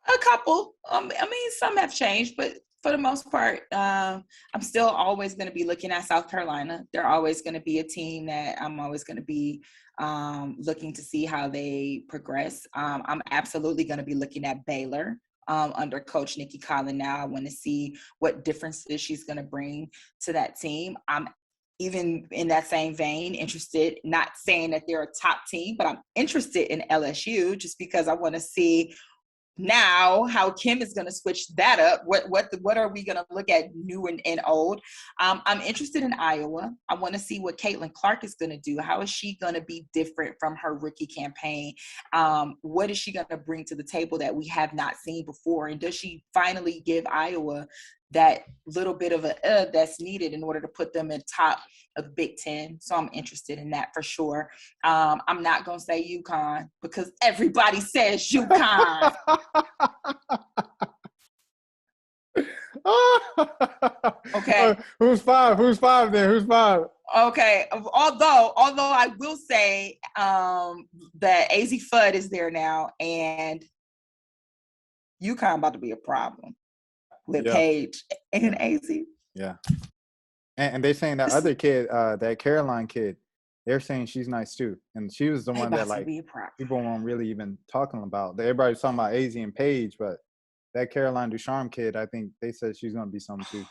A couple. I mean, some have changed, but for the most part, I'm still always going to be looking at South Carolina. They're always going to be a team that I'm always going to be looking to see how they progress. I'm absolutely going to be looking at Baylor. Under Coach Nikki Collin now. I want to see what differences she's going to bring to that team. I'm even in that same vein, interested, not saying that they're a top team, but I'm interested in LSU just because I want to see now how Kim is going to switch that up. What are we going to look at new and old? I'm interested in Iowa. I want to see what Caitlin Clark is going to do. How is she going to be different from her rookie campaign? What is she going to bring to the table that we have not seen before? And does she finally give Iowa that little bit of a that's needed in order to put them in top of the Big Ten? So I'm interested in that for sure. I'm not going to say UConn because everybody says UConn. Okay. Who's five? Who's five then? Who's five? Okay. Although I will say that AZ Fudd is there now, and UConn about to be a problem with Yeah. Paige and AZ. Yeah. And they're saying that other kid, that Caroline kid, they're saying she's nice too. And she was the one that About to be a problem. people weren't really even talking about. Everybody's talking about AZ and Paige, but that Caroline Ducharme kid, I think they said she's gonna be something too.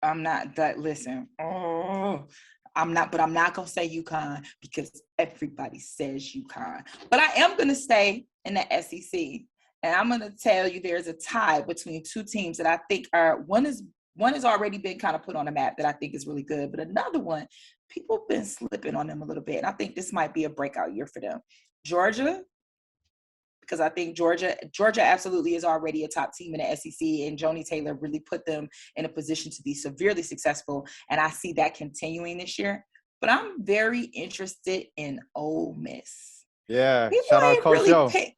I'm not that. Listen, I'm not gonna say UConn because everybody says UConn. But I am gonna stay in the SEC, and I'm gonna tell you there's a tie between two teams that I think are one has already been kind of put on the map that I think is really good, but another one, people have been slipping on them a little bit, and I think this might be a breakout year for them. Georgia, because I think Georgia absolutely is already a top team in the SEC, and Joni Taylor really put them in a position to be severely successful, and I see that continuing this year. But I'm very interested in Ole Miss. Yeah, People shout out ain't Coach really Yo. pay.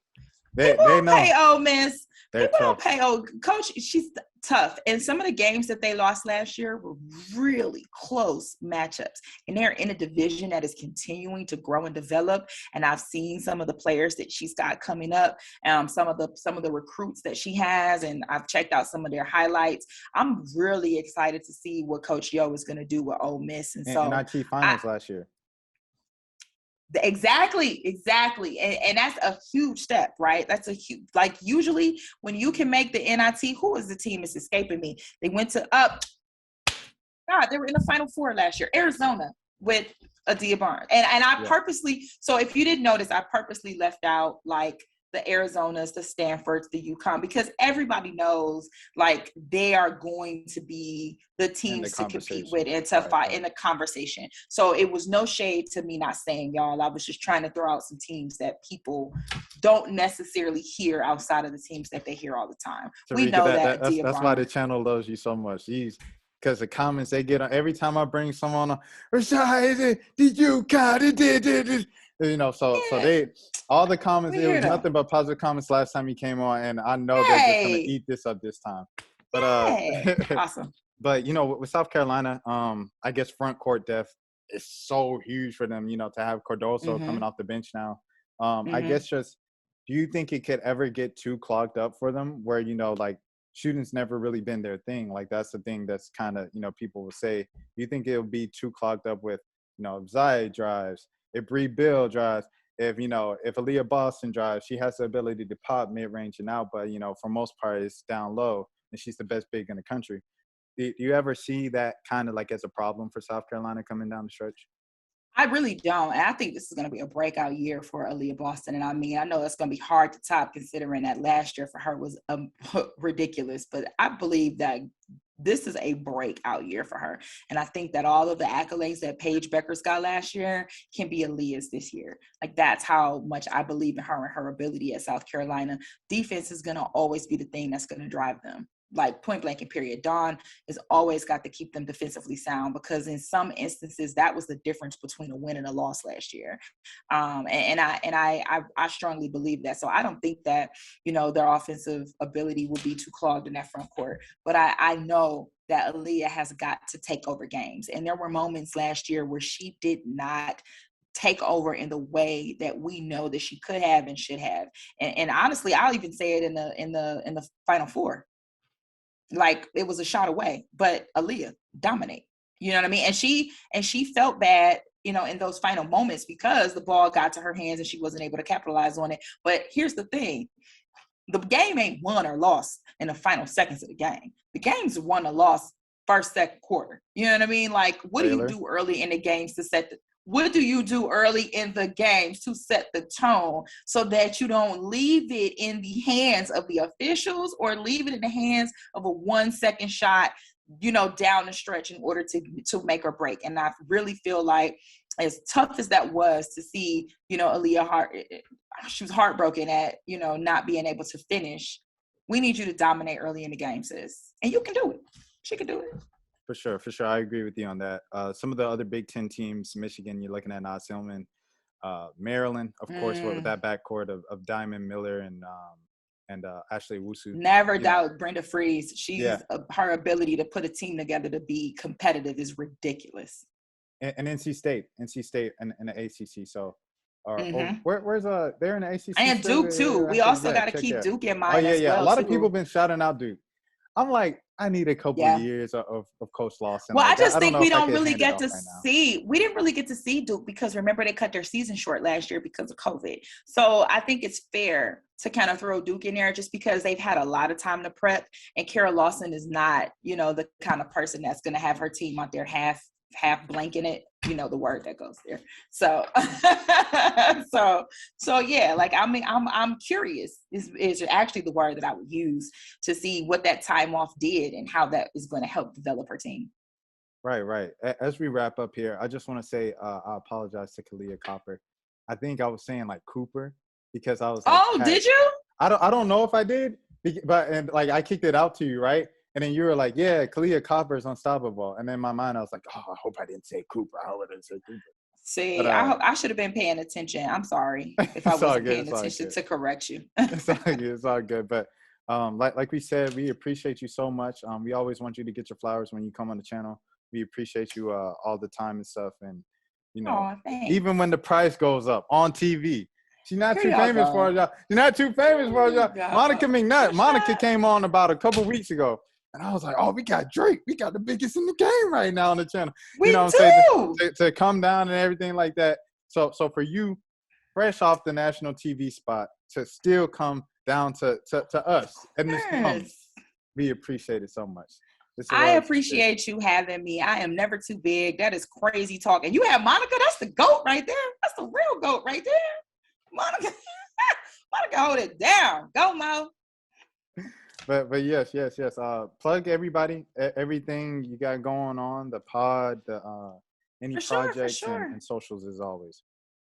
They People don't know pay Ole Miss. they're People tough. don't pay old Coach. She's tough. And some of the games that they lost last year were really close matchups. And they're in a division that is continuing to grow and develop. And I've seen some of the players that she's got coming up, some of the recruits that she has, and I've checked out some of their highlights. I'm really excited to see what Coach Yo is going to do with Ole Miss. And so NIT finals last year. Exactly. And that's a huge step, right? That's a huge, like usually when you can make the NIT, who is the team is escaping me? They went to they were in the Final Four last year, Arizona with Adia Barnes. And I purposely, so if you didn't notice, I purposely left out like the Arizonas, the Stanfords, the UConn, because everybody knows like they are going to be the teams to compete with and to fight in the conversation. So it was no shade to me not saying y'all. I was just trying to throw out some teams that people don't necessarily hear outside of the teams that they hear all the time. Terrika, we know that's why the channel loves you so much. Because the comments they get on every time I bring someone on, Rashad, did you count it? Did so they all the comments, it was nothing but positive comments last time you came on, and I know they're just gonna eat this up this time. But awesome. But with South Carolina, I guess front court depth is so huge for them, to have Cardoso coming off the bench now. I guess just do you think it could ever get too clogged up for them where, like shooting's never really been their thing? Like that's the thing that's kind of, people will say, do you think it'll be too clogged up with, if Zaya drives, if Bree Bill drives, if Aaliyah Boston drives, she has the ability to pop mid-range and out, but, for most part it's down low and she's the best big in the country. Do you ever see that kind of like as a problem for South Carolina coming down the stretch? I really don't. And I think this is going to be a breakout year for Aaliyah Boston. And I mean, I know it's going to be hard to top considering that last year for her was ridiculous, but I believe that this is a breakout year for her. And I think that all of the accolades that Paige Beckers got last year can be Aaliyah's this year. Like that's how much I believe in her and her ability at South Carolina. Defense is going to always be the thing that's going to drive them. like point blank and period. Dawn has always got to keep them defensively sound, because in some instances that was the difference between a win and a loss last year. I strongly believe that. So I don't think that, their offensive ability will be too clogged in that front court. But I know that Aaliyah has got to take over games. And there were moments last year where she did not take over in the way that we know that she could have and should have. And honestly, I'll even say it in the Final Four. Like, it was a shot away, but Aaliyah dominate. You know what I mean? And she felt bad, in those final moments, because the ball got to her hands and she wasn't able to capitalize on it. But here's the thing. The game ain't won or lost in the final seconds of the game. The game's won or lost first, second quarter. You know what I mean? Like, what do you do early in the games to set what do you do early in the games to set the tone so that you don't leave it in the hands of the officials or leave it in the hands of a 1 second shot, down the stretch in order to make or break? And I really feel like, as tough as that was to see, Aaliyah she was heartbroken at, not being able to finish. We need you to dominate early in the game, sis. And you can do it. She can do it. For sure. I agree with you on that. Some of the other Big Ten teams, Michigan, you're looking at Nas Hillman, Maryland, of course, with that backcourt of Diamond Miller and Ashley Wusu. Never doubt Brenda Freeze. Her ability to put a team together to be competitive is ridiculous. And NC State and the ACC. So, where's they're in the ACC and Duke too. We also got to keep Duke in mind. As well, a lot of people have been shouting out Duke. I'm like, I need a couple of years of Coach Lawson. Well, I just think we don't really get to see. We didn't really get to see Duke because, remember, they cut their season short last year because of COVID. So I think it's fair to kind of throw Duke in there just because they've had a lot of time to prep, and Kara Lawson is not, the kind of person that's going to have her team out there half blanking it, the word that goes there. So, so yeah, like, I mean, I'm curious is actually the word that I would use to see what that time off did and how that is going to help develop her team. Right. As we wrap up here, I just want to say, I apologize to Kalia Copper. I think I was saying like Cooper because I was like, oh, did you? I don't know if I did, but I kicked it out to you, right? And then you were like, yeah, Kalia Copper is unstoppable. And then in my mind, I was like, oh, I hope I didn't say Cooper. I hope I didn't say Cooper. See, but, I should have been paying attention. I'm sorry if I wasn't paying attention to correct you. It's all good. But like we said, we appreciate you so much. We always want you to get your flowers when you come on the channel. We appreciate you all the time and stuff. And, even when the price goes up on TV, she's not too famous for it, y'all. She's not too famous for it, y'all. Monica McNutt. Monica came on about a couple weeks ago. And I was like, oh, we got Drake. We got the biggest in the game right now on the channel. We do. To come down and everything like that. So for you, fresh off the national TV spot, to still come down to us and this moment, we appreciate it so much. I appreciate you having me. I am never too big. That is crazy talk. And you have Monica. That's the GOAT right there. That's the real GOAT right there. Monica, hold it down. Go, Mo. But yes. Plug everybody, everything you got going on, the pod, any projects and socials as always.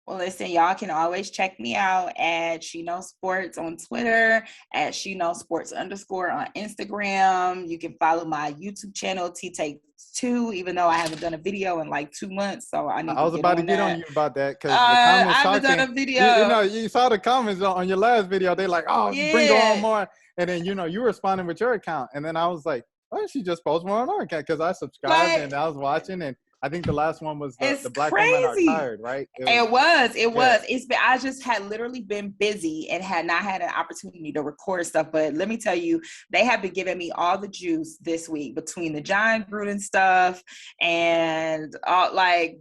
Well, listen, y'all can always check me out at She Knows Sports on Twitter, at She Knows Sports _ on Instagram. You can follow my YouTube channel, T-Take2, even though I haven't done a video in like 2 months. So I was about to get on you about that because the comments I haven't done a video. You saw the comments on your last video. They're like, oh, bring on more. And then, you responded with your account. And then I was like, why don't she just post more on our account? Because I subscribed and I was watching, and I think the last one was the Black Women Are Tired, right? It was. I just had literally been busy and had not had an opportunity to record stuff. But let me tell you, they have been giving me all the juice this week between the John Gruden stuff and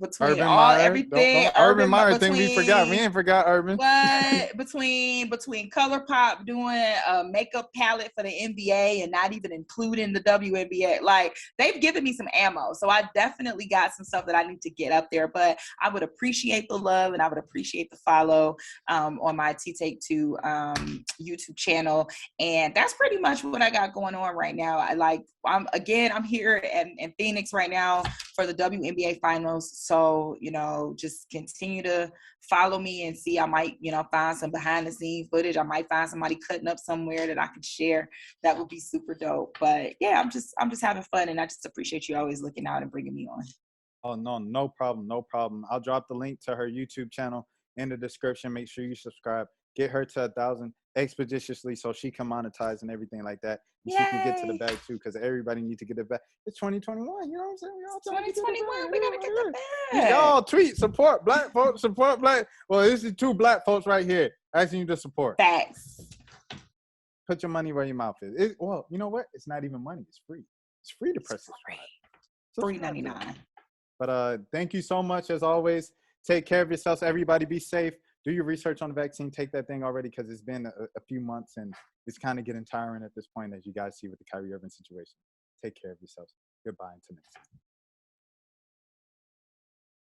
between everything. Urban Meyer thing we forgot. We ain't forgot Urban. But between ColourPop doing a makeup palette for the NBA and not even including the WNBA, like, they've given me some ammo. So I definitely got some stuff that I need to get up there, but I would appreciate the love and I would appreciate the follow on my T-Take2 YouTube channel. And that's pretty much what I got going on right now. I'm here in Phoenix right now for the WNBA Finals. So, you know, just continue to follow me and see. I might, you know, find some behind the scenes footage. I might find somebody cutting up somewhere that I could share. That would be super dope. But yeah, I'm just having fun, and I just appreciate you always looking out and bringing me on. Oh, no, no problem. No problem. I'll drop the link to her YouTube channel in the description. Make sure you subscribe. Get her to 1,000 expeditiously so she can monetize and everything like that. And she can get to the Yay! bag too, because everybody needs to get it back. It's 2021. You know what I'm saying? We all trying to get the 2021, bag. we gotta get the Yeah. bag. Y'all tweet, support black folks, support black. Well, this is 2 black folks right here asking you to support. Facts. Put your money where your mouth is. Well, you know what? It's not even money. It's free. It's free to press subscribe. Free $3.99. But thank you so much as always. Take care of yourselves. Everybody be safe. Do your research on the vaccine. Take that thing already, because it's been a few months and it's kind of getting tiring at this point, as you guys see with the Kyrie Irving situation. Take care of yourselves. Goodbye until next time.